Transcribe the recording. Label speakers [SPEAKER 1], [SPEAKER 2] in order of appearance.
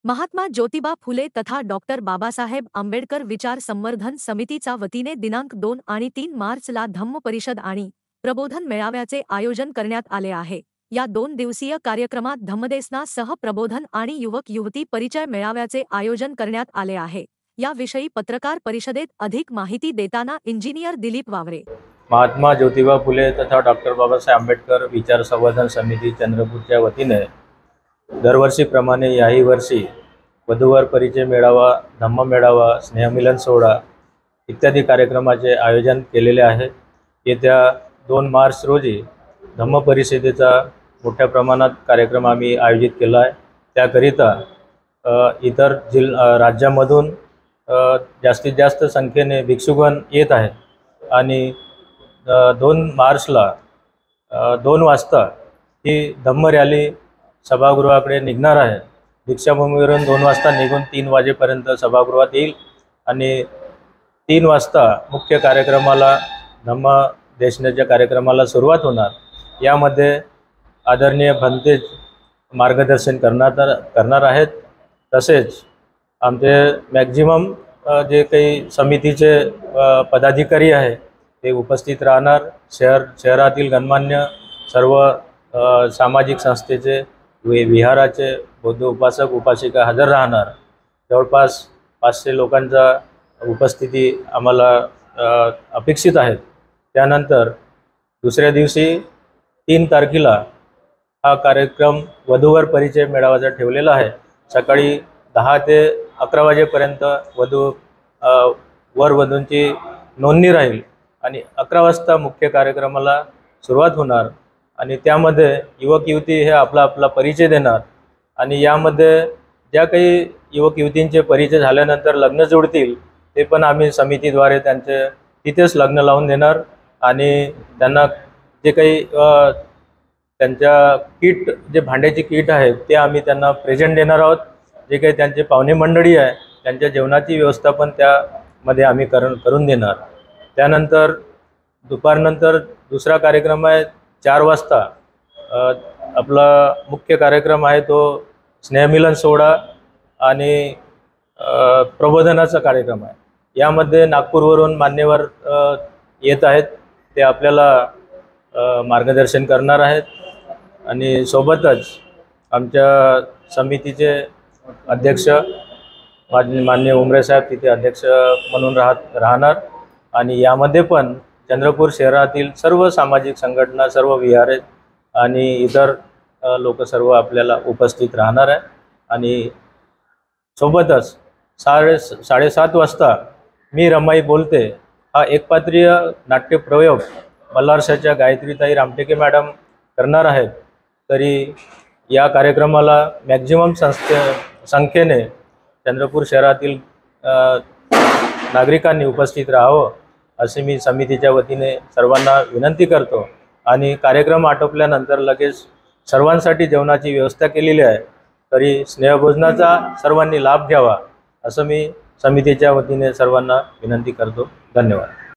[SPEAKER 1] महात्मा ज्योतिबा फुले तथा डॉक्टर बाबासाहेब आंबेडकर विचार संवर्धन समितीचा वतीने दिनांक 2 आणि 3 मार्चला धम्म परिषद आणि प्रबोधन मेळाव्याचे आयोजन करण्यात आले आहे। या 2 दिवसीय कार्यक्रमात धम्मदेसना सह प्रबोधन आणि युवक युवती परिचय मेळाव्याचे आयोजन करण्यात आले आहे। याविषयी पत्रकार परिषदेत अधिक माहिती देताना इंजिनियर दिलीप वावरे,
[SPEAKER 2] महात्मा ज्योतिबा फुले तथा डॉक्टर बाबासाहेब आंबेडकर विचार संवर्धन समिती चंद्रपूरच्या वतीने दरवर्षीप्रमाणे याही वर्षी वधूवर परिचय मेळावा, धम्म मेळावा, स्नेहमिलन सोहळा इत्यादी कार्यक्रमाचे आयोजन केलेले आहे। येत्या 2 मार्च रोजी धम्म परिषदेचा मोठ्या प्रमाणात कार्यक्रम आम्ही आयोजित केला आहे। त्याकरिता इतर राज्यामधून जास्तीत जास्त संख्येने भिक्षुगण येत आहेत आणि 2 मार्चला 2 वाजता ही धम्म रॅली सभागृहाकडे निघणार आहे। दीक्षाभूमीवरून 2 वाजता निघून 3 वाजेपर्यंत सभागृहात येईल आणि 3 वाजता मुख्य कार्यक्रमाला धम्म देशनेच्या कार्यक्रमाला सुरुवात होणार। यामध्ये आदरणीय भंतेज मार्गदर्शन करणार आहेत। तसेच आमचे मॅक्झिमम जे काही समितीचे पदाधिकारी आहे ते उपस्थित राहणार। शहरातील गणमान्य सर्व सामाजिक संस्थेचे विहाराचे बौद्ध उपासक उपासिका हजर राहणार। जवळपास 500 लोकांचा उपस्थिती आम्हाला अपेक्षित आहे। त्यानंतर दुसऱ्या दिवशी 3 तारखेला हा कार्यक्रम वधूवर परिचय मेळाव्याचा ठेवलेला आहे। सकाळी 10 ते 11 वाजेपर्यंत वधूंची नोंदणी राहील आणि 11 वाजता मुख्य कार्यक्रमाला सुरुवात होणार आणि त्यामध्ये युवक युवती हे आपला परिचय देणार आणि यामध्ये ज्या काही युवक युवतींचे परिचय झाल्यानंतर लग्न जोडतील ते पण आम्ही समितीद्वारे त्यांचे तिथेच लग्न लावून देणार आणि त्यांना जे काही त्यांच्या किट जे भांड्याची किट आहे ते आम्ही त्यांना प्रेझेंट देणार आहोत। जे काही त्यांचे पाहुणे मंडळी आहे त्यांच्या जेवणाची व्यवस्था पण त्यामध्ये आम्ही करून देणार। त्यानंतर दुपारनंतर दुसरा कार्यक्रम आहे 4 वाजता आपला मुख्य कार्यक्रम आहे तो स्नेहमिलन सोहळा आणि प्रबोधनाचा कार्यक्रम आहे। यामध्ये नागपूरवरून मान्यवर येत आहेत, ते आपल्याला मार्गदर्शन करणार आहेत आणि सोबतच आमच्या समितीचे अध्यक्ष माननीय उमरे साहेब तिथे अध्यक्ष म्हणून राहणार आणि यामध्ये पण चंद्रपूर शहरातील सर्व सामाजिक संघटना, सर्व विहार आणि इतर लोक सर्व आपल्याला उपस्थित राहणार आहे आणि सोबतच 7:30 वाजता मी रमाई बोलते हा एकपात्रीय नाट्य प्रयोग मल्हारशाच्या गायत्रीताई रामटेके मॅडम करणार आहेत। तरी या कार्यक्रमाला मॅक्झिमम संख्येने चंद्रपूर शहरातील नागरिकांनी उपस्थित राहावं असे मी समितीच्या वतीने सर्वांना विनंती करतो आणि कार्यक्रम आटोपल्यानंतर लगेच सर्वांसाठी जेवणाची व्यवस्था केलेली आहे। तरी स्नेहभोजनाचा सर्वांनी लाभ घ्यावा असं मी समितीच्या वतीने सर्वांना विनंती करतो। धन्यवाद।